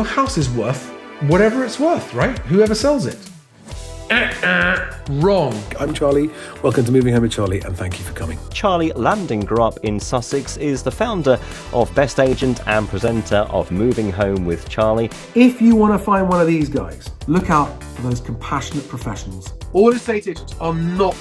Your house is worth whatever it's worth, right? Whoever sells it. Wrong. I'm Charlie. Welcome to Moving Home with Charlie, and thank you for coming. Charlie Landing grew up in Sussex, is the founder of Best Agent and presenter of Moving Home with Charlie. If you want to find one of these guys, look out for those compassionate professionals. All estate agents are not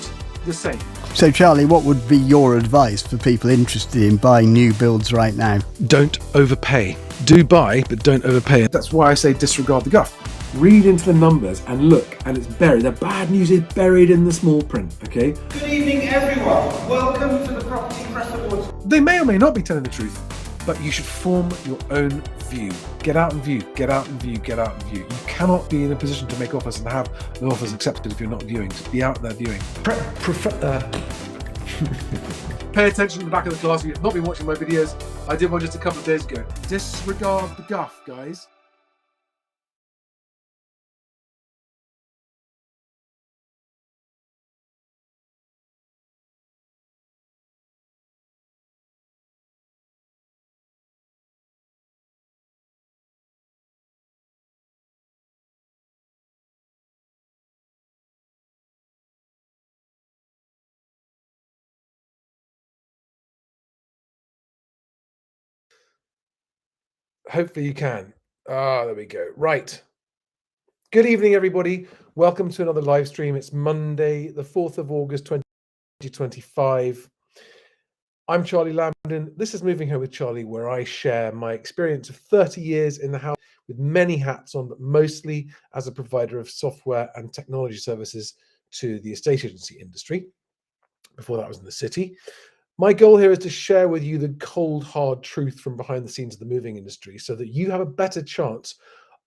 the same. So Charlie, what would be your advice for people interested in buying new builds right now? Don't overpay. Do buy, but don't overpay. That's why I say disregard the guff. Read into the numbers and look, and it's buried. The bad news is buried in the small print, okay? Good evening, everyone. Welcome to the Property Press Awards. They may or may not be telling the truth, but you should form your own view. Get out and view, get out and view, get out and view. You cannot be in a position to make offers and have no offers accepted if you're not viewing. So be out there viewing. Pay attention to the back of the class. If you've not been watching my videos, I did one just a couple of days ago. Disregard the guff, guys. Hopefully you can. There we go. Right. Good evening, everybody. Welcome to another live stream. It's Monday, the 4th of August, 2025. I'm Charlie Lambden. This is Moving Home with Charlie, where I share my experience of 30 years in the house with many hats on, but mostly as a provider of software and technology services to the estate agency industry. Before that, I was in the city. My goal here is to share with you the cold, hard truth from behind the scenes of the moving industry so that you have a better chance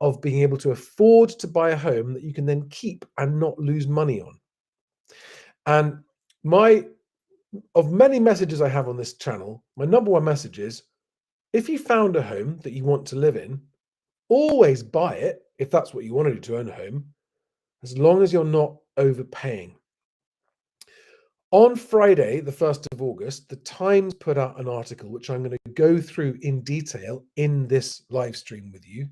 of being able to afford to buy a home that you can then keep and not lose money on. And of many messages I have on this channel, my number one message is, if you found a home that you want to live in, always buy it if that's what you want to do to own a home, as long as you're not overpaying. On Friday, the 1st of August, the Times put out an article, which I'm going to go through in detail in this live stream with you,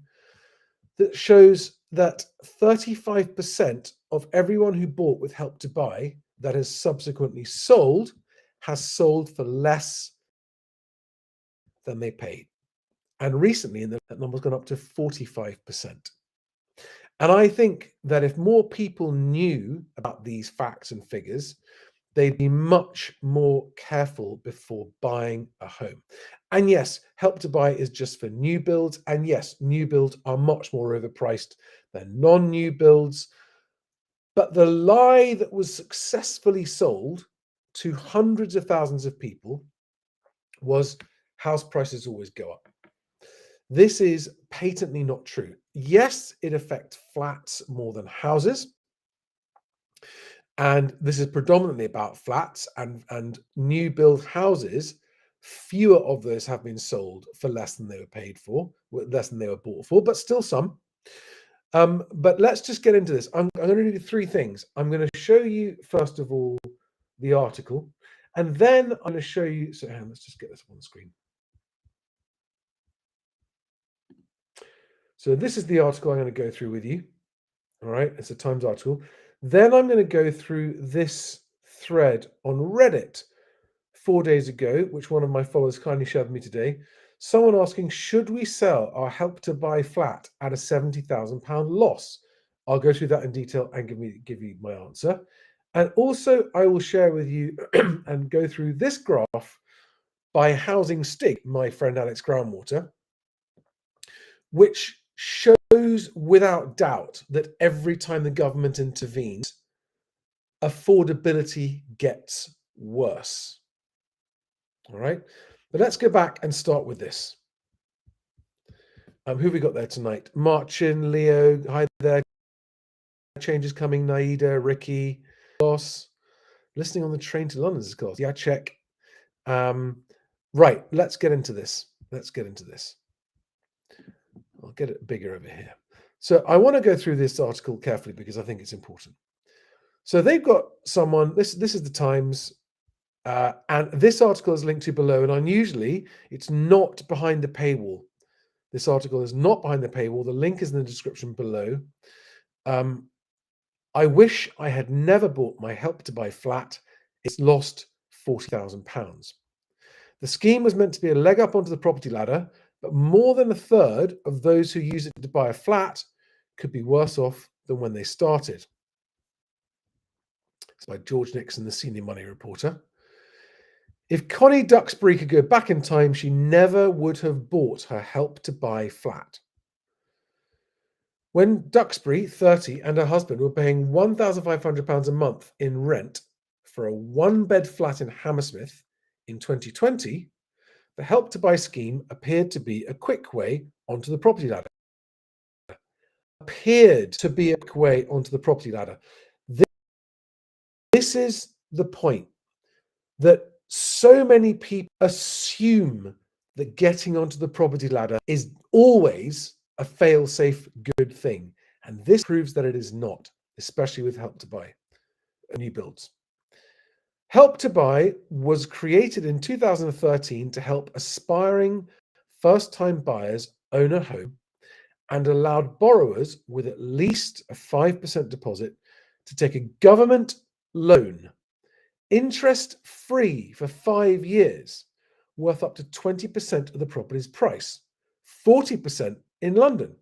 that shows that 35% of everyone who bought with Help to Buy that has subsequently sold has sold for less than they paid. And recently, that number's gone up to 45%. And I think that if more people knew about these facts and figures, they'd be much more careful before buying a home. And yes, Help to Buy is just for new builds. And yes, new builds are much more overpriced than non-new builds. But the lie that was successfully sold to hundreds of thousands of people was house prices always go up. This is patently not true. Yes, it affects flats more than houses. And this is predominantly about flats and new build houses. Fewer of those have been sold for less than they were paid for, less than they were bought for, but still some. But let's just get into this. I'm going to do three things. I'm going to show you, first of all, the article, and then I'm going to show you, so hang on, let's just get this up on the screen. So this is the article I'm going to go through with you. All right, it's a Times article. Then I'm going to go through this thread on Reddit 4 days ago, which one of my followers kindly shared with me today. Someone asking, should we sell our Help to Buy flat at a £70,000 loss? I'll go through that in detail and give you my answer. And also I will share with you and go through this graph by Housing Stig, my friend Alex Groundwater, which shows without doubt that every time the government intervenes, affordability gets worse. All right, but let's go back and start with this. Who have we got there tonight? Marcin, Leo, hi there. Changes coming, Naida, Ricky, Boss. Listening on the train to London is called. Yeah, check. Right, let's get into this. I'll get it bigger over here. So I want to go through this article carefully because I think it's important. So they've got someone, this is the Times, and this article is linked to below, and unusually it's not behind the paywall. This article is not behind the paywall. The link is in the description below. I wish I had never bought my Help to Buy flat. It's lost £40,000. The scheme was meant to be a leg up onto the property ladder, but more than a third of those who use it to buy a flat could be worse off than when they started. It's by George Nixon, the senior money reporter. If Connie Duxbury could go back in time, she never would have bought her Help to Buy flat. When Duxbury, 30, and her husband were paying £1,500 a month in rent for a one-bed flat in Hammersmith in 2020, the Help to Buy scheme appeared to be a quick way onto the property ladder. This is the point, that so many people assume that getting onto the property ladder is always a fail-safe good thing. And this proves that it is not, especially with Help to Buy new builds. Help to Buy was created in 2013 to help aspiring first-time buyers own a home and allowed borrowers with at least a 5% deposit to take a government loan, interest-free for 5 years, worth up to 20% of the property's price, 40% in London.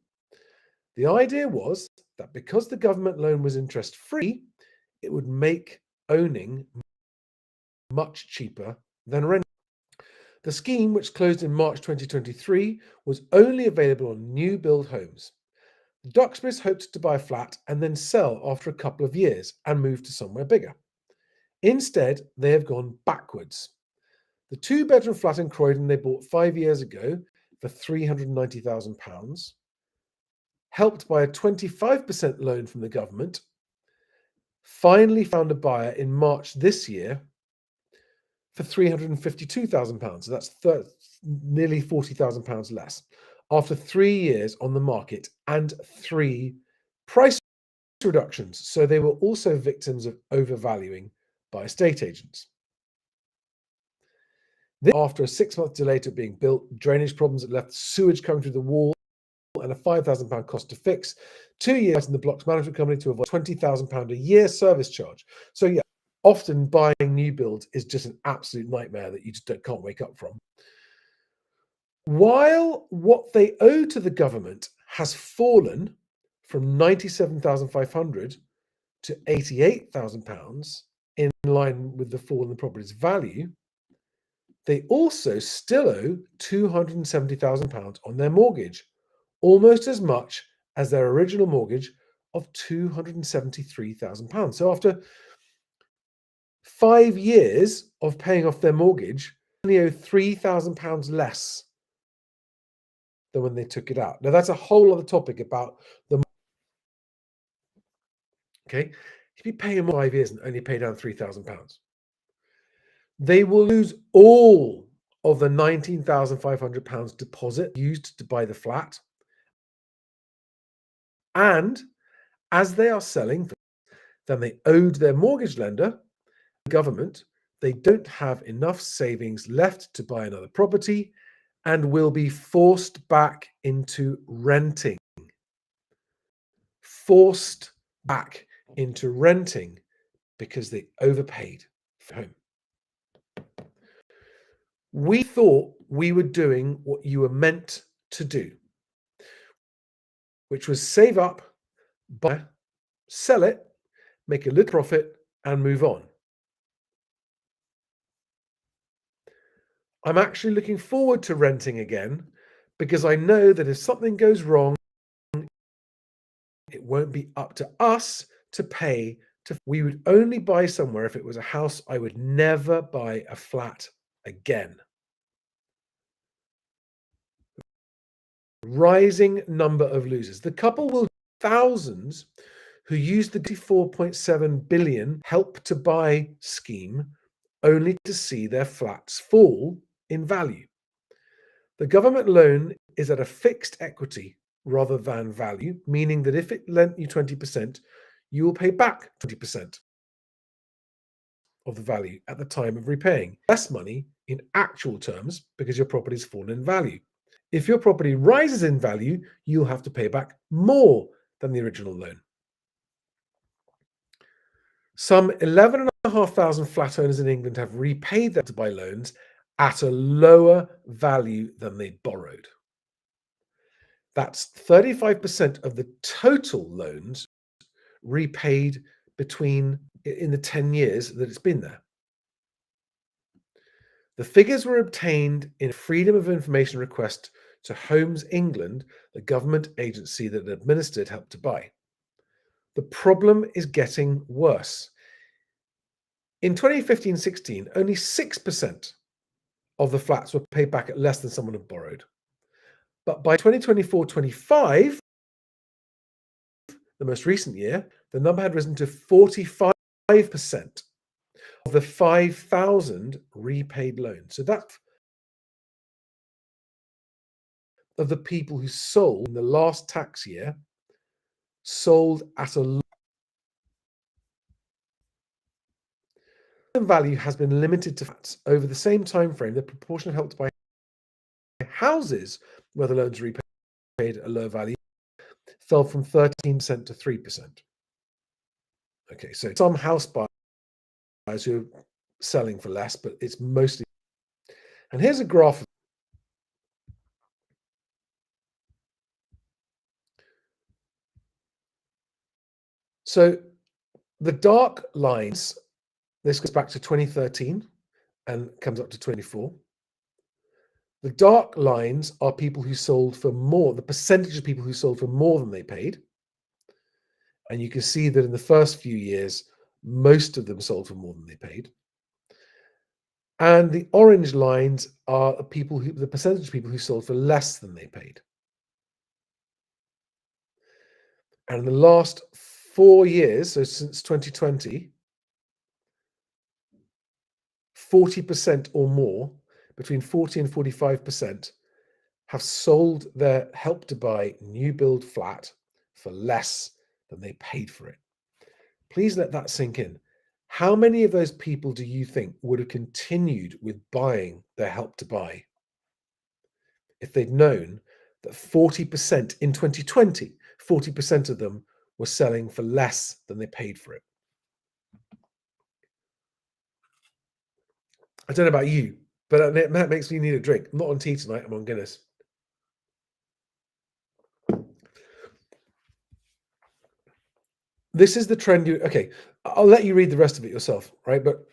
The idea was that because the government loan was interest-free, it would make owning much cheaper than renting. The scheme, which closed in March 2023, was only available on new build homes. The Duxburys hoped to buy a flat and then sell after a couple of years and move to somewhere bigger. Instead, they have gone backwards. The two-bedroom flat in Croydon they bought 5 years ago for £390,000, helped by a 25% loan from the government, finally found a buyer in March this year for £352,000. So that's nearly £40,000 less after 3 years on the market and 3 price reductions. So they were also victims of overvaluing by estate agents. This, after a 6-month delay to being built, drainage problems that left sewage coming through the wall, and a £5,000 cost to fix, 2 years in the blocks management company to avoid £20,000 a year service charge. So yeah, often buying new builds is just an absolute nightmare that you just can't wake up from. While what they owe to the government has fallen from £97,500 to £88,000 in line with the fall in the property's value, they also still owe £270,000 on their mortgage, almost as much as their original mortgage of £273,000. So after 5 years of paying off their mortgage, they only owe £3,000 less than when they took it out. Now that's a whole other topic about the. Okay, if you pay them 5 years and only pay down £3,000, they will lose all of the £19,500 deposit used to buy the flat. And as they are selling, then they owed their mortgage lender, the government, they don't have enough savings left to buy another property and will be forced back into renting. Forced back into renting because they overpaid for home. We thought we were doing what you were meant to do, which was save up, buy, sell it, make a little profit, and move on. I'm actually looking forward to renting again because I know that if something goes wrong, it won't be up to us to pay. We would only buy somewhere if it was a house. I would never buy a flat again. Rising number of losers. The couple will thousands who used the 4.7 billion Help to Buy scheme only to see their flats fall in value. The government loan is at a fixed equity rather than value, meaning that if it lent you 20%, you will pay back 20% of the value at the time of repaying. Less money in actual terms because your property's fallen in value. If your property rises in value, you'll have to pay back more than the original loan. Some 11,500 flat owners in England have repaid their to-buy loans at a lower value than they borrowed. That's 35% of the total loans repaid in the 10 years that it's been there. The figures were obtained in a Freedom of Information request to Homes England, the government agency that administered Help to Buy. The problem is getting worse. In 2015-16, only 6% of the flats were paid back at less than someone had borrowed. But by 2024-25, the most recent year, the number had risen to 45% of the 5,000 repaid loans. So that's of the people who sold in the last tax year, sold at a low value has been limited to flats. Over the same time frame, the proportion of Help to Buy houses where the loans are repaid at a low value fell from 13% to 3%. Okay, so some house buyers who are selling for less, but it's mostly. And here's a graph. So the dark lines, this goes back to 2013 and comes up to 24. The dark lines are people who sold for more, the percentage of people who sold for more than they paid. And you can see that in the first few years, most of them sold for more than they paid. And the orange lines are the percentage of people who sold for less than they paid. And in the last 4 years, so since 2020, 40% or more, between 40 and 45%, have sold their Help to Buy new build flat for less than they paid for it. Please let that sink in. How many of those people do you think would have continued with buying their Help to Buy if they'd known that 40% in 2020, 40% of them were selling for less than they paid for it? I don't know about you, but that makes me need a drink. I'm not on tea tonight, I'm on Guinness. This is the trend. Okay, I'll let you read the rest of it yourself, right? But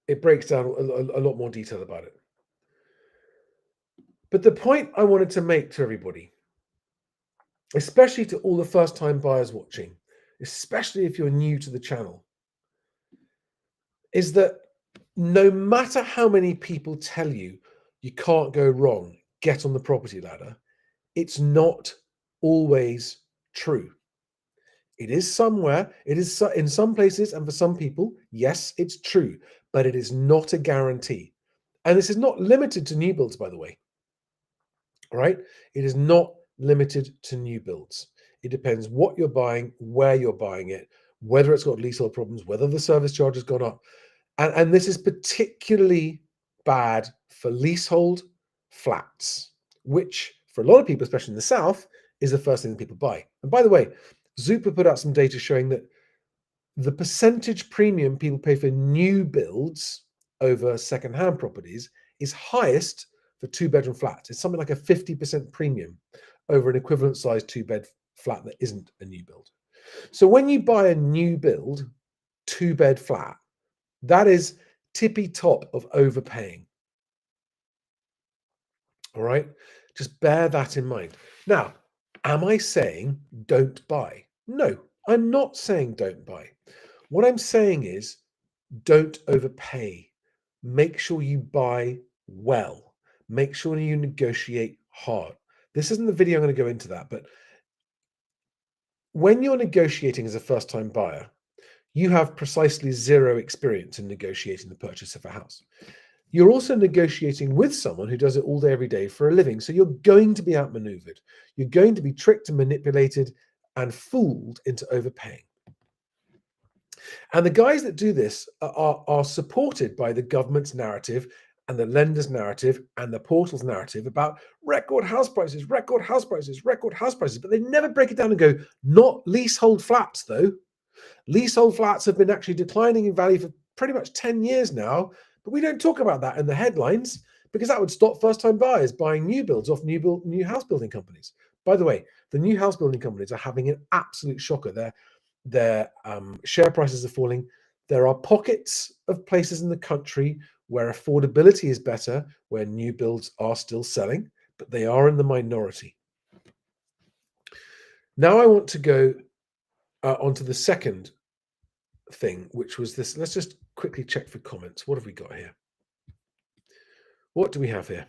it breaks down a lot more detail about it. But the point I wanted to make to everybody, especially to all the first-time buyers watching, especially if you're new to the channel, is that no matter how many people tell you you can't go wrong, get on the property ladder, it's not always true. It is somewhere, it is in some places, and for some people, yes, it's true, but it is not a guarantee. And this is not limited to new builds, by the way. All right? It is not limited to new builds. It depends what you're buying, where you're buying it, whether it's got leasehold problems, whether the service charge has gone up. And this is particularly bad for leasehold flats, which for a lot of people, especially in the south, is the first thing that people buy. And by the way, Zupa put out some data showing that the percentage premium people pay for new builds over second-hand properties is highest for two-bedroom flats. It's something like a 50% premium over an equivalent size two-bed flat that isn't a new build. So when you buy a new build two-bed flat, that is tippy top of overpaying. All right, just bear that in mind. Now, am I saying don't buy? No, I'm not saying don't buy. What I'm saying is don't overpay. Make sure you buy well. Make sure you negotiate hard. This isn't the video I'm going to go into that, but when you're negotiating as a first-time buyer, you have precisely zero experience in negotiating the purchase of a house. You're also negotiating with someone who does it all day, every day for a living. So you're going to be outmaneuvered. You're going to be tricked and manipulated and fooled into overpaying. And the guys that do this are supported by the government's narrative and the lender's narrative and the portal's narrative about record house prices, record house prices, record house prices, but they never break it down and go, not leasehold flats though. Leasehold flats have been actually declining in value for pretty much 10 years now, but we don't talk about that in the headlines because that would stop first-time buyers buying new builds off new house building companies. By the way, the new house building companies are having an absolute shocker. Their share prices are falling. There are pockets of places in the country where affordability is better, where new builds are still selling, but they are in the minority. Now I want to go onto the second thing, which was this. Let's just quickly check for comments. What have we got here? What do we have here?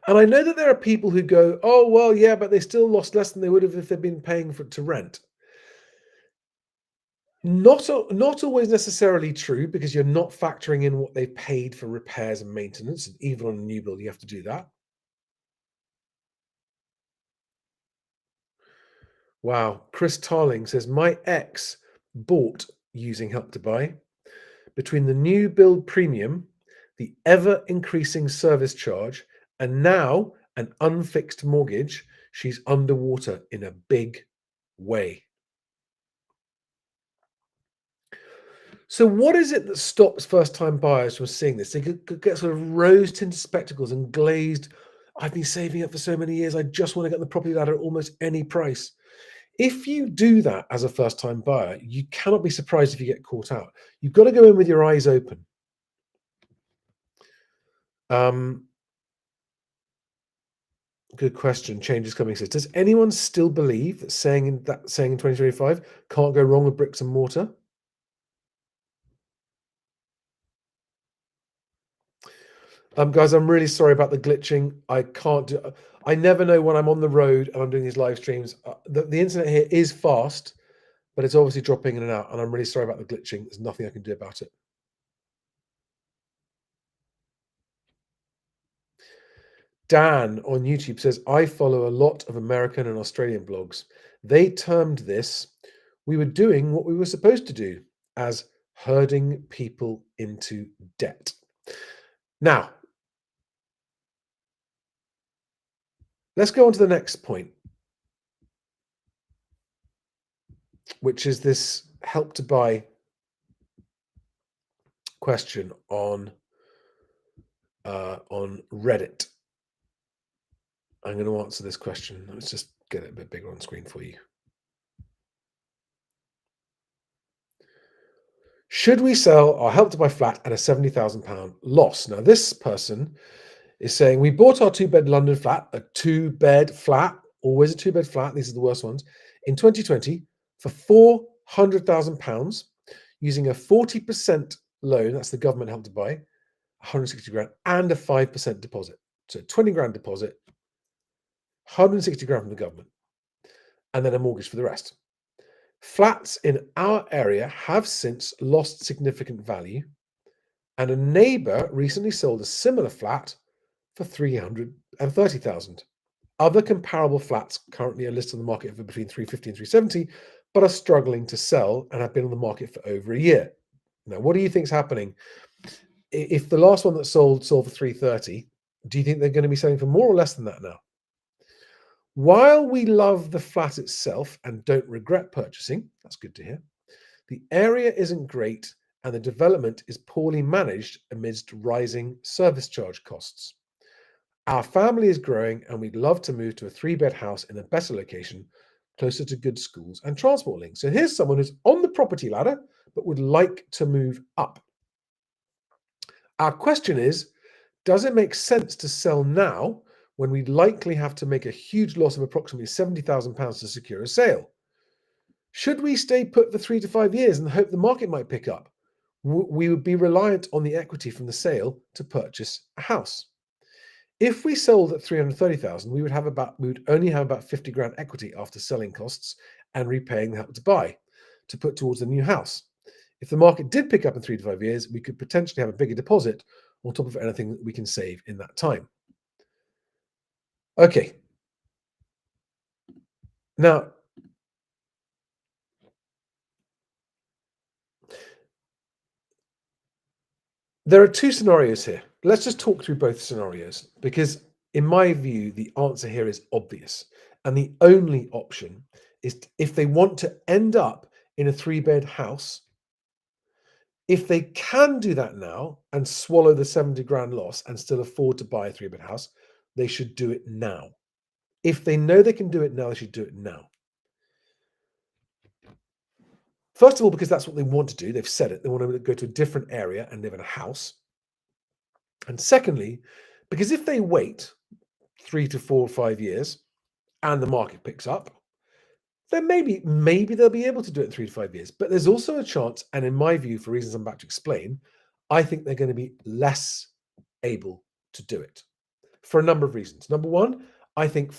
And I know that there are people who go, oh, well, yeah, but they still lost less than they would have if they'd been paying to rent. Not always necessarily true, because you're not factoring in what they've paid for repairs and maintenance. And even on a new build, you have to do that. Wow. Chris Tarling says, my ex bought using Help to Buy. Between the new build premium, the ever increasing service charge, and now an unfixed mortgage, she's underwater in a big way. So what is it that stops first-time buyers from seeing this? They get sort of rose-tinted spectacles and glazed, I've been saving up for so many years, I just want to get the property ladder at almost any price. If you do that as a first-time buyer, you cannot be surprised if you get caught out. You've got to go in with your eyes open. Good question. Change is coming. Says, does anyone still believe that saying in 2025 can't go wrong with bricks and mortar? Guys, I'm really sorry about the glitching. I never know when I'm on the road and I'm doing these live streams. The internet here is fast, but it's obviously dropping in and out, and I'm really sorry about the glitching. There's nothing I can do about it. Dan on YouTube says, I follow a lot of American and Australian blogs. They termed this, we were doing what we were supposed to do, as herding people into debt. Now, let's go on to the next point, which is this Help to Buy question on Reddit. I'm going to answer this question. Let's just get it a bit bigger on screen for you. Should we sell our Help to Buy flat at a £70,000 loss? Now, this person is saying, we bought our two-bed London flat, a two-bed flat, always a two-bed flat, these are the worst ones, in 2020 for £400,000 using a 40% loan, that's the government Help to Buy, 160 grand, and a 5% deposit. So 20 grand deposit, 160 grand from the government, and then a mortgage for the rest. Flats in our area have since lost significant value, and a neighbour recently sold a similar flat for 330,000. Other comparable flats currently are listed on the market for between 350 and 370, but are struggling to sell and have been on the market for over a year. Now, what do you think is happening? If the last one that sold for 330, do you think they're going to be selling for more or less than that now? While we love the flat itself and don't regret purchasing, that's good to hear, the area isn't great and the development is poorly managed amidst rising service charge costs. Our family is growing and we'd love to move to a 3-bed house in a better location, closer to good schools and transport links. So here's someone who's on the property ladder, but would like to move up. Our question is, does it make sense to sell now when we'd likely have to make a huge loss of approximately £70,000 to secure a sale? Should we stay put for 3 to 5 years and hope the market might pick up? We would be reliant on the equity from the sale to purchase a house. If we sold at 330,000, we would only have about 50 grand equity after selling costs and repaying the Help to Buy to put towards the new house. If the market did pick up in 3 to 5 years, we could potentially have a bigger deposit on top of anything that we can save in that time. Okay. Now, There are two scenarios here. Let's just talk through both scenarios, because in my view, the answer here is obvious. And the only option is if they want to end up in a 3-bed house, if they can do that now and swallow the 70 grand loss and still afford to buy a 3-bed house, they should do it now. If they know they can do it now, they should do it now. First of all, because that's what they want to do. They've said it. They want to go to a different area and live in a house. And secondly, because if they wait 3 to 4 or 5 years and the market picks up, then maybe they'll be able to do it in 3 to 5 years. But there's also a chance, and in my view, for reasons I'm about to explain, I think they're going to be less able to do it for a number of reasons. Number one, I think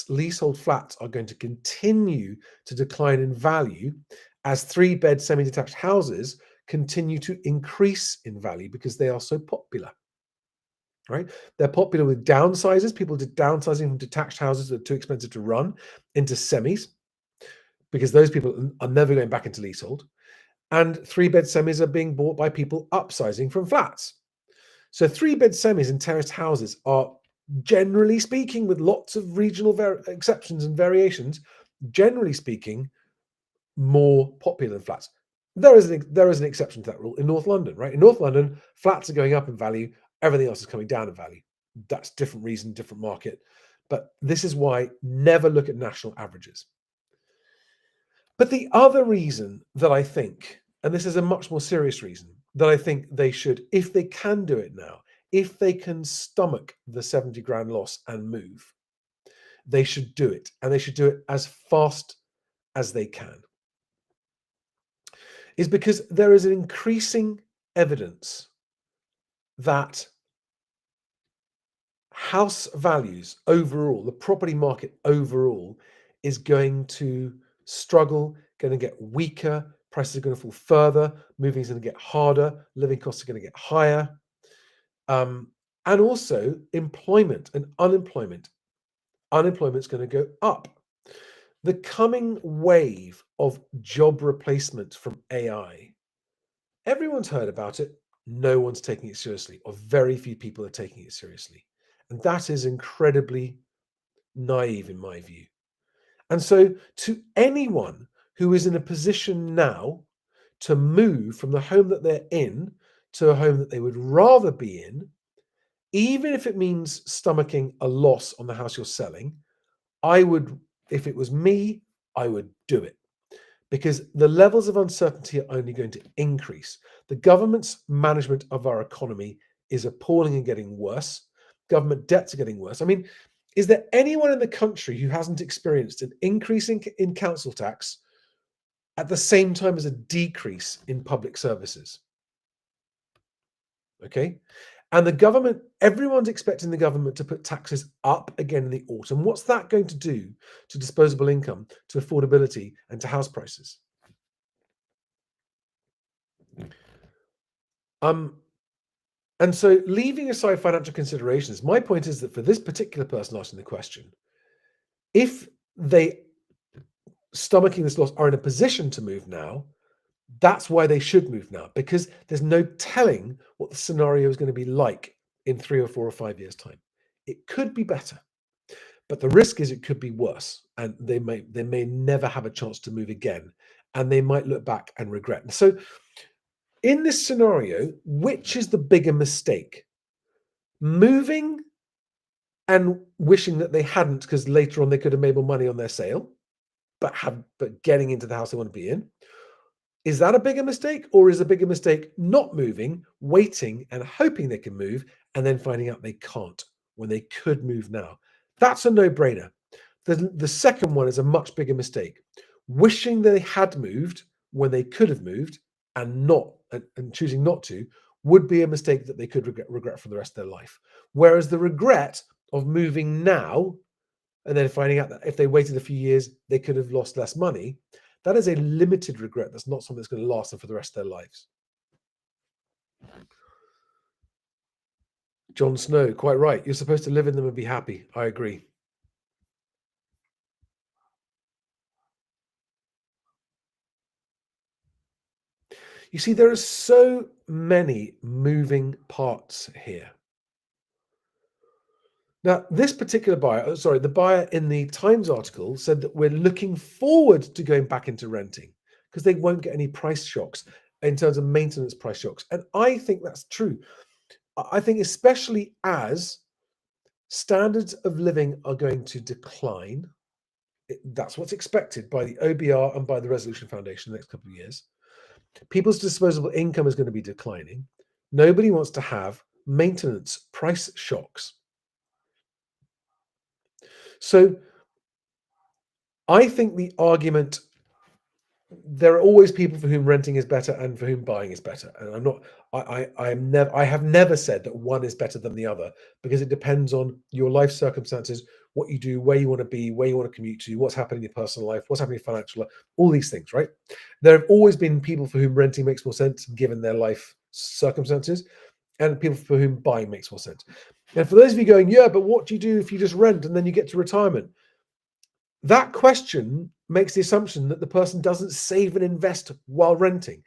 leasehold flats are going to continue to decline in value as 3-bed semi-detached houses continue to increase in value because they are so popular. Right? They're popular with downsizers. People downsizing from detached houses that are too expensive to run into semis, because those people are never going back into leasehold. And 3-bed semis are being bought by people upsizing from flats. So 3-bed semis and terraced houses are, generally speaking, with lots of regional exceptions and variations, generally speaking, more popular than flats. There is an exception to that rule in North London, right? In North London, flats are going up in value. Everything else is coming down in value. That's different reason, different market. But this is why never look at national averages. But the other reason that I think, and this is a much more serious reason, that I think they should, if they can do it now, if they can stomach the 70 grand loss and move, they should do it. And they should do it as fast as they can. Is because there is an increasing evidence that house values overall, the property market overall, is going to struggle, going to get weaker, prices are going to fall further, moving is going to get harder, living costs are going to get higher. And also employment and unemployment. Unemployment's going to go up. The coming wave of job replacement from AI, everyone's heard about it. No one's taking it seriously, or very few people are taking it seriously. And that is incredibly naive in my view. And so to anyone who is in a position now to move from the home that they're in to a home that they would rather be in, even if it means stomaching a loss on the house you're selling, if it was me, I would do it. Because the levels of uncertainty are only going to increase. The government's management of our economy is appalling and getting worse. Government debts are getting worse. I mean, is there anyone in the country who hasn't experienced an increase in council tax at the same time as a decrease in public services? Okay. And the government, everyone's expecting the government to put taxes up again in the autumn. What's that going to do to disposable income, to affordability, and to house prices? And so, leaving aside financial considerations, my point is that for this particular person asking the question, if they, stomaching this loss, are in a position to move now, that's why they should move now, because there's no telling what the scenario is going to be like in 3 or 4 or 5 years' time. It could be better, but the risk is it could be worse, and they may never have a chance to move again, and they might look back and regret. And so, in this scenario, which is the bigger mistake? Moving and wishing that they hadn't, because later on they could have made more money on their sale, but getting into the house they want to be in. Is that a bigger mistake, or is a bigger mistake not moving, waiting and hoping they can move, and then finding out they can't when they could move now? That's a no-brainer. The second one is a much bigger mistake. Wishing they had moved when they could have moved and choosing not to would be a mistake that they could regret for the rest of their life. Whereas the regret of moving now and then finding out that if they waited a few years, they could have lost less money, that is a limited regret. That's not something that's going to last them for the rest of their lives. Jon Snow, quite right. You're supposed to live in them and be happy. I agree. You see, there are so many moving parts here. Now, this particular buyer, the buyer in the Times article said that we're looking forward to going back into renting because they won't get any price shocks in terms of maintenance price shocks. And I think that's true. I think especially as standards of living are going to decline, that's what's expected by the OBR and by the Resolution Foundation in the next couple of years. People's disposable income is going to be declining. Nobody wants to have maintenance price shocks. So I think the argument, there are always people for whom renting is better and for whom buying is better. And I have never said that one is better than the other, because it depends on your life circumstances, what you do, where you want to be, where you want to commute to, what's happening in your personal life, what's happening in your financial life, all these things, right? There have always been people for whom renting makes more sense given their life circumstances, and people for whom buying makes more sense. And for those of you going, yeah, but what do you do if you just rent and then you get to retirement? That question makes the assumption that the person doesn't save and invest while renting.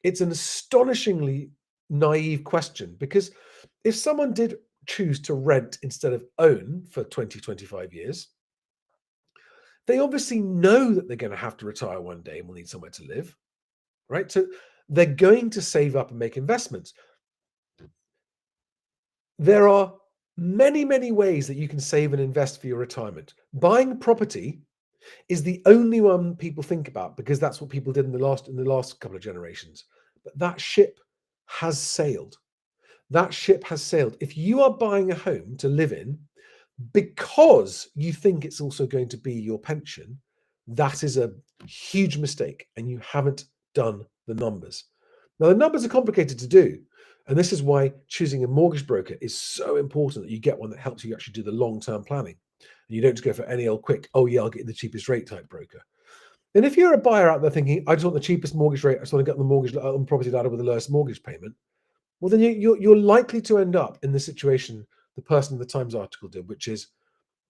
It's an astonishingly naive question, because if someone did choose to rent instead of own for 20, 25 years, they obviously know that they're going to have to retire one day and will need somewhere to live, right? So they're going to save up and make investments. There are many, many ways that you can save and invest for your retirement. Buying property is the only one people think about, because that's what people did in the last couple of generations. But that ship has sailed. That ship has sailed. If you are buying a home to live in because you think it's also going to be your pension, that is a huge mistake, and you haven't done the numbers. Now, the numbers are complicated to do, and this is why choosing a mortgage broker is so important, that you get one that helps you actually do the long-term planning. And you don't just go for any old quick, oh yeah, I'll get the cheapest rate type broker. And if you're a buyer out there thinking, I just want the cheapest mortgage rate, I just want to get on the mortgage on property ladder with the lowest mortgage payment, well, then you're likely to end up in the situation the person in the Times article did, which is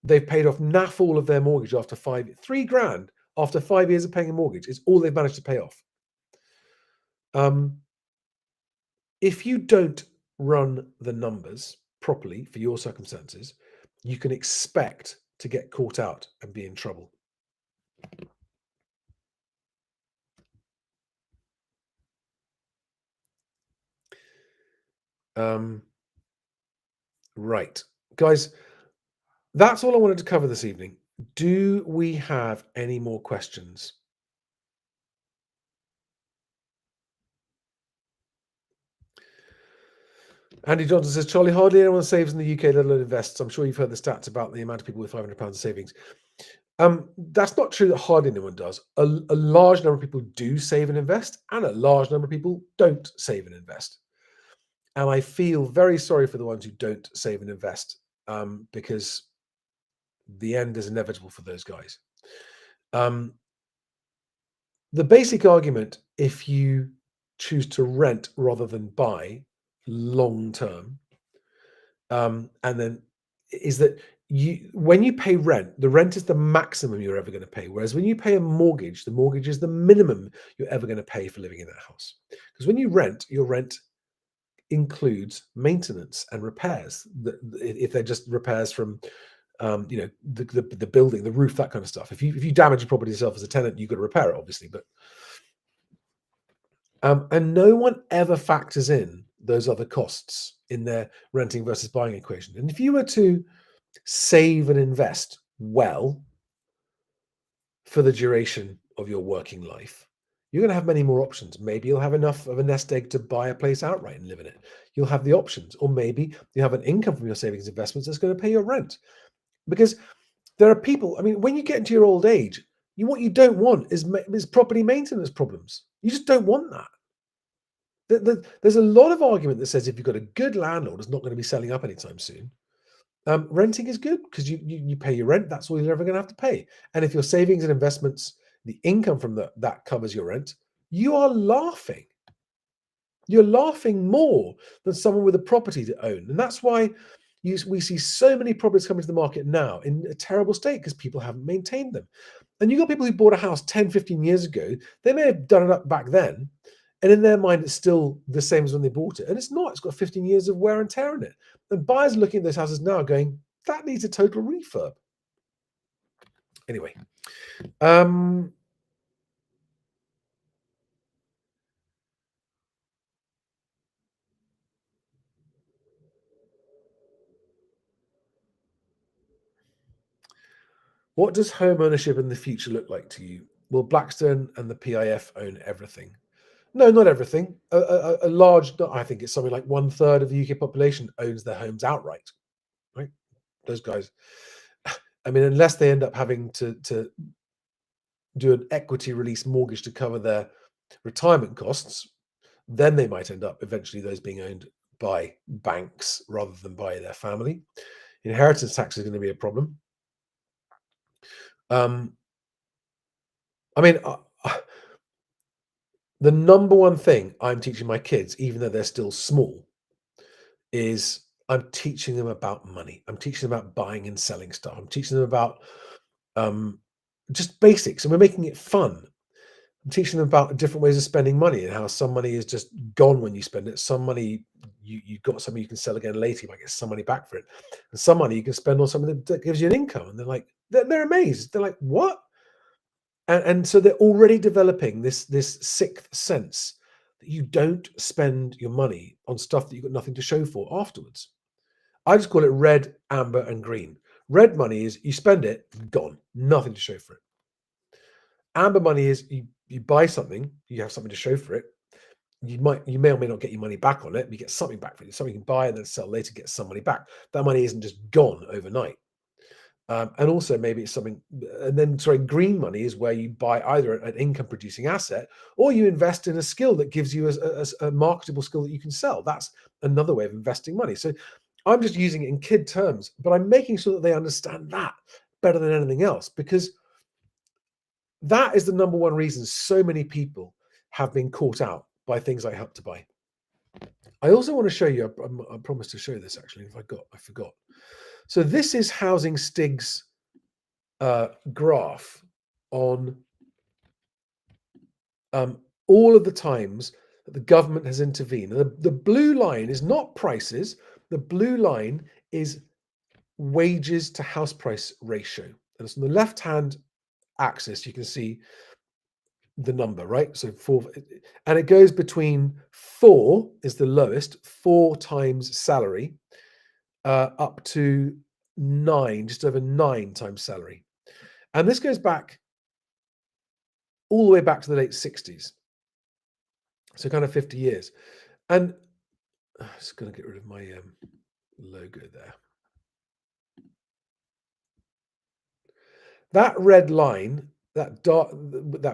they've paid off naff all of their mortgage after $3,000 after 5 years of paying a mortgage is all they've managed to pay off. If you don't run the numbers properly for your circumstances, you can expect to get caught out and be in trouble. Right, guys, that's all I wanted to cover this evening. Do we have any more questions? Andy Johnson says, Charlie, hardly anyone saves in the UK, let alone invests. I'm sure you've heard the stats about the amount of people with £500 of savings. That's not true that hardly anyone does. A large number of people do save and invest, and a large number of people don't save and invest. And I feel very sorry for the ones who don't save and invest, because the end is inevitable for those guys. The basic argument, if you choose to rent rather than buy long term, and then is that when you pay rent, the rent is the maximum you're ever going to pay. Whereas when you pay a mortgage, the mortgage is the minimum you're ever going to pay for living in that house. Because when you rent, your rent includes maintenance and repairs. If they're just repairs from the building, the roof, that kind of stuff. If you damage a property yourself as a tenant, you've got to repair it, obviously. But and no one ever factors in those other costs in their renting versus buying equation. And if you were to save and invest well for the duration of your working life, you're going to have many more options. Maybe you'll have enough of a nest egg to buy a place outright and live in it. You'll have the options. Or maybe you have an income from your savings investments that's going to pay your rent. Because there are people, I mean, when you get into your old age, what you don't want is property maintenance problems. You just don't want that. There's a lot of argument that says if you've got a good landlord, it's not going to be selling up anytime soon. Renting is good because you pay your rent. That's all you're ever going to have to pay. And if your savings and investments, the income from that covers your rent, you are laughing. You're laughing more than someone with a property to own. And that's why we see so many properties coming to the market now in a terrible state because people haven't maintained them. And you've got people who bought a house 10, 15 years ago. They may have done it up back then And in their mind, it's still the same as when they bought it. And it's not. It's got 15 years of wear and tear in it. And buyers are looking at those houses now going, that needs a total refurb. Anyway. What does home ownership in the future look like to you? Will Blackstone and the PIF own everything? No, not everything. A large, I think it's something like 1/3 of the UK population owns their homes outright, right? Those guys, I mean, unless they end up having to do an equity release mortgage to cover their retirement costs, then they might end up eventually those being owned by banks rather than by their family. Inheritance tax is going to be a problem. I mean, the number one thing I'm teaching my kids, even though they're still small, is I'm teaching them about money. I'm teaching them about buying and selling stuff. I'm teaching them about just basics, and we're making it fun. I'm teaching them about different ways of spending money and how some money is just gone when you spend it. Some money you've got something you can sell again later. You might get some money back for it, and some money you can spend on something that gives you an income. And they're like, they're amazed. They're like, what? And so they're already developing this sixth sense that you don't spend your money on stuff that you've got nothing to show for afterwards. I just call it red, amber, and green. Red money is you spend it, gone, nothing to show for it. Amber money is you buy something, you have something to show for it. You may or may not get your money back on it, but you get something back for it. Something you can buy and then sell later, get some money back. That money isn't just gone overnight. And also maybe it's something, and then green money is where you buy either an income producing asset or you invest in a skill that gives you a marketable skill that you can sell. That's another way of investing money. So I'm just using it in kid terms, but I'm making sure that they understand that better than anything else, because that is the number one reason so many people have been caught out by things like Help to Buy. I also want to show you, I promised to show this actually, I forgot. So this is Housing Stig's graph on all of the times that the government has intervened. And the blue line is not prices. The blue line is wages to house price ratio. And it's on the left-hand axis, you can see the number, right? So 4, and it goes between 4 is the lowest, 4 times salary, up to 9, just over 9 times salary. And this goes back all the way back to the late 60s. So kind of 50 years. And I'm just going to get rid of my logo there. That red line, that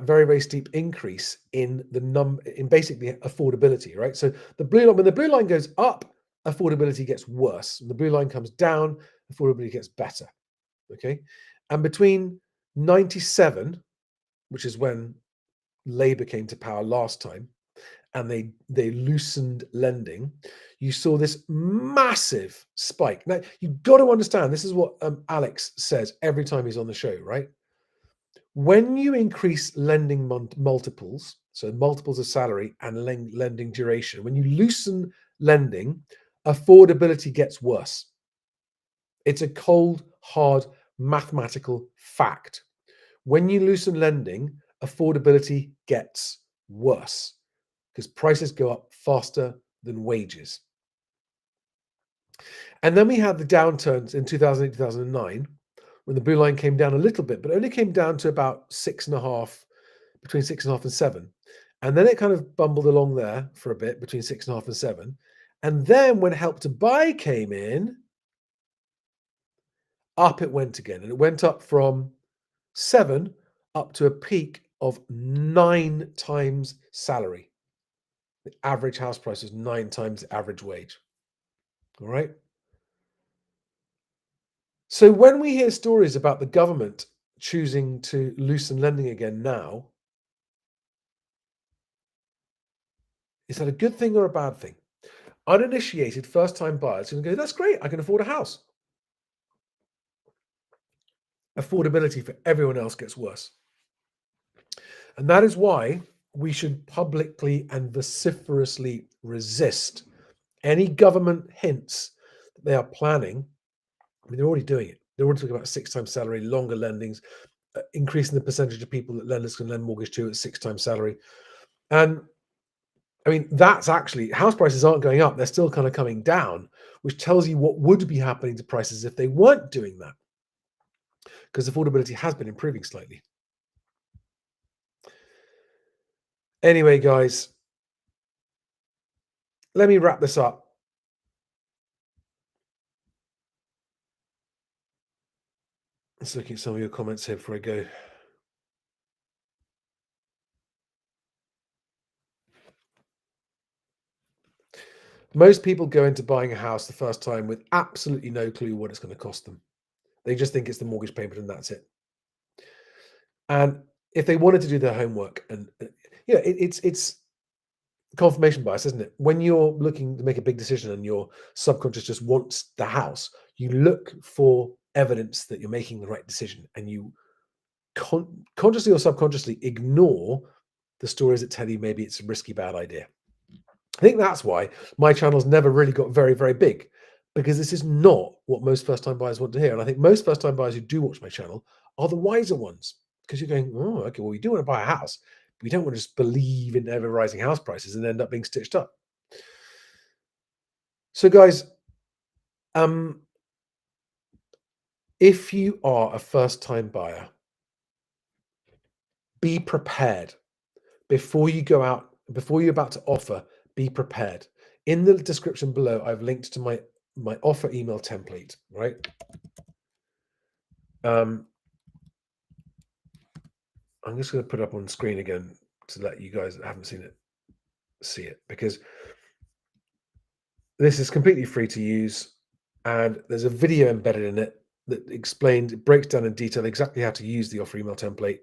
very, very steep increase in in basically affordability, right? So the blue line, when the blue line goes up, affordability gets worse. When the blue line comes down, affordability gets better. Okay. And between 97, which is when Labour came to power last time, and they loosened lending, you saw this massive spike. Now, you've got to understand, this is what Alex says every time he's on the show, right? When you increase lending multiples, so multiples of salary and lending duration, when you loosen lending, affordability gets worse. It's a cold, hard mathematical fact. When you loosen lending, affordability gets worse because prices go up faster than wages. And then we had the downturns in 2008, 2009, when the blue line came down a little bit, but only came down to about 6.5, between 6.5 and 7. And then it kind of bumbled along there for a bit, between 6.5 and 7. And then when Help to Buy came in, up it went again. And it went up from 7 up to a peak of 9 times salary. The average house price is 9 times the average wage. All right. So when we hear stories about the government choosing to loosen lending again now, is that a good thing or a bad thing? Uninitiated first-time buyers are going to go, that's great, I can afford a house. Affordability for everyone else gets worse. And that is why we should publicly and vociferously resist any government hints that they are planning. I mean, they're already doing it. They're already talking about 6 times salary, longer lendings, increasing the percentage of people that lenders can lend mortgage to at 6 times salary. And I mean, that's actually, house prices aren't going up. They're still kind of coming down, which tells you what would be happening to prices if they weren't doing that, because affordability has been improving slightly. Anyway, guys, let me wrap this up. Let's look at some of your comments here before I go. Most people go into buying a house the first time with absolutely no clue what it's going to cost them. They just think it's the mortgage payment and that's it. And if they wanted to do their homework, and it's confirmation bias, isn't it? When you're looking to make a big decision and your subconscious just wants the house, you look for evidence that you're making the right decision, and you consciously or subconsciously ignore the stories that tell you maybe it's a risky, bad idea. I think that's why my channel's never really got very, very big, because this is not what most first-time buyers want to hear. And I think most first-time buyers who do watch my channel are the wiser ones, because you're going, oh, okay, well, we do want to buy a house. We don't want to just believe in ever rising house prices and end up being stitched up. So, guys, if you are a first-time buyer, be prepared. Before you go out, before you're about to offer, be prepared. In the description below, I've linked to my offer email template, right? I'm just going to put it up on screen again to let you guys that haven't seen it see it, because this is completely free to use, and there's a video embedded in it that breaks down in detail exactly how to use the offer email template,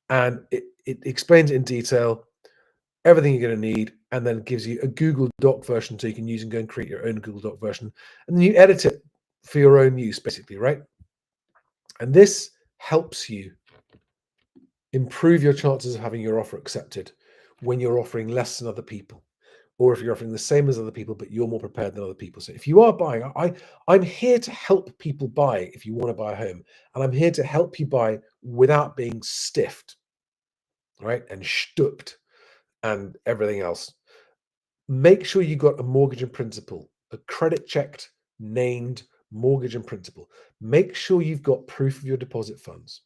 and it explains in detail everything you're going to need, and then gives you a Google Doc version so you can use and go and create your own Google Doc version, and then you edit it for your own use, basically, right? And this helps you improve your chances of having your offer accepted when you're offering less than other people, or if you're offering the same as other people, but you're more prepared than other people. So if you are buying, I'm here to help people buy if you want to buy a home, and I'm here to help you buy without being stiffed, right, and stooped and everything else. Make sure you got a mortgage in principle, a credit checked, named mortgage in principle. Make sure you've got proof of your deposit funds.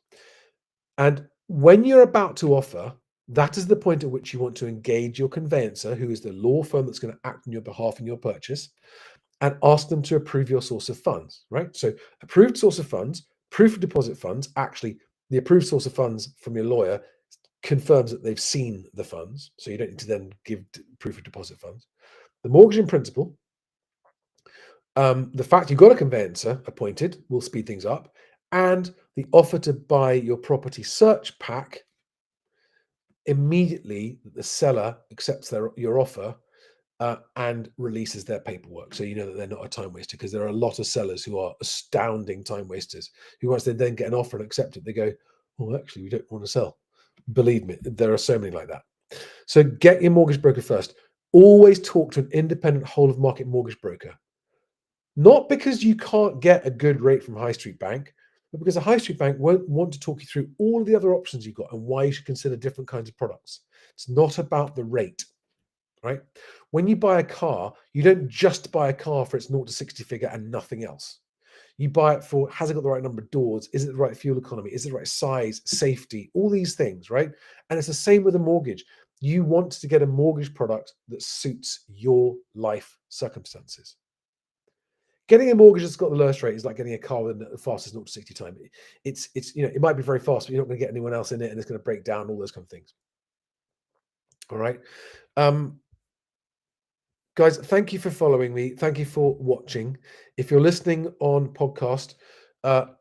And when you're about to offer, that is the point at which you want to engage your conveyancer, who is the law firm that's going to act on your behalf in your purchase, and ask them to approve your source of funds, right? So approved source of funds, proof of deposit funds. Actually, the approved source of funds from your lawyer confirms that they've seen the funds, so you don't need to then give proof of deposit funds. The mortgage in principle, the fact you've got a conveyancer appointed will speed things up, and the offer to buy your property search pack. Immediately the seller accepts your offer and releases their paperwork, so you know that they're not a time waster, because there are a lot of sellers who are astounding time wasters, who once they then get an offer and accept it, they go, oh, actually, we don't want to sell. Believe me, there are so many like that. So get your mortgage broker first. Always talk to an independent whole of market mortgage broker. Not because you can't get a good rate from High Street Bank, but because a High Street Bank won't want to talk you through all of the other options you've got and why you should consider different kinds of products. It's not about the rate, right? When you buy a car, you don't just buy a car for its 0 to 60 figure and nothing else. You buy it for, has it got the right number of doors? Is it the right fuel economy? Is it the right size, safety, all these things, right? And it's the same with a mortgage. You want to get a mortgage product that suits your life circumstances. Getting a mortgage that's got the lowest rate is like getting a car with the fastest 0 to 60 time. It's it might be very fast, but you're not going to get anyone else in it, and it's going to break down, all those kind of things. All right. Guys, thank you for following me. Thank you for watching. If you're listening on podcast,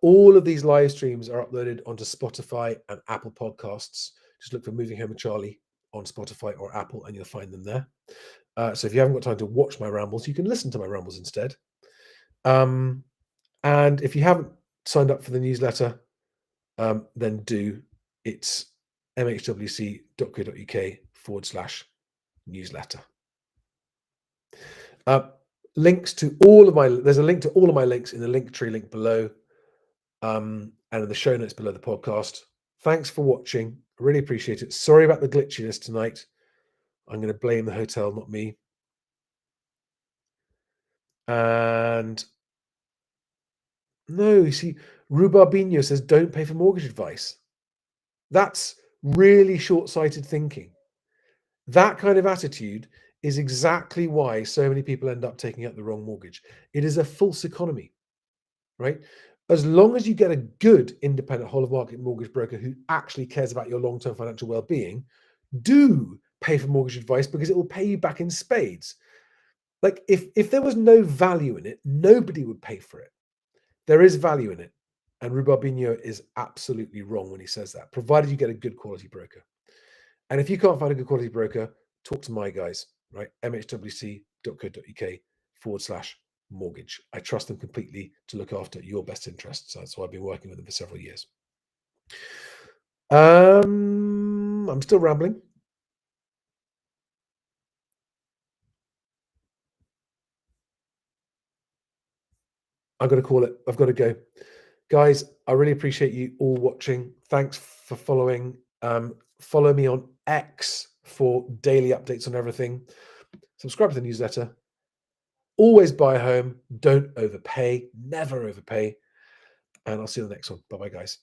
all of these live streams are uploaded onto Spotify and Apple Podcasts. Just look for Moving Home with Charlie on Spotify or Apple, and you'll find them there. So if you haven't got time to watch my rambles, you can listen to my rambles instead. And if you haven't signed up for the newsletter, then do. It's mhwc.co.uk uk/newsletter. Links to all of my, there's a link to all of my links in the Linktree link below, and in the show notes below the podcast. Thanks for watching. I really appreciate it. Sorry about the glitchiness tonight. I'm going to blame the hotel, not me. And no, you see, Rubarbino says don't pay for mortgage advice. That's really short-sighted thinking. That kind of attitude is exactly why so many people end up taking out the wrong mortgage. It is a false economy, right? As long as you get a good independent whole of market mortgage broker who actually cares about your long-term financial well-being, do pay for mortgage advice, because it will pay you back in spades. Like if there was no value in it, nobody would pay for it. There is value in it. And Rubarbino is absolutely wrong when he says that, provided you get a good quality broker. And if you can't find a good quality broker, talk to my guys, right? mhwc.co.uk/mortgage. I trust them completely to look after your best interests. That's why I've been working with them for several years. I'm still rambling. I've got to call it. I've got to go. Guys, I really appreciate you all watching. Thanks for following. Follow me on X for daily updates on everything. Subscribe to the newsletter. Always buy a home. Don't overpay. Never overpay. And I'll see you on the next one. Bye-bye, guys.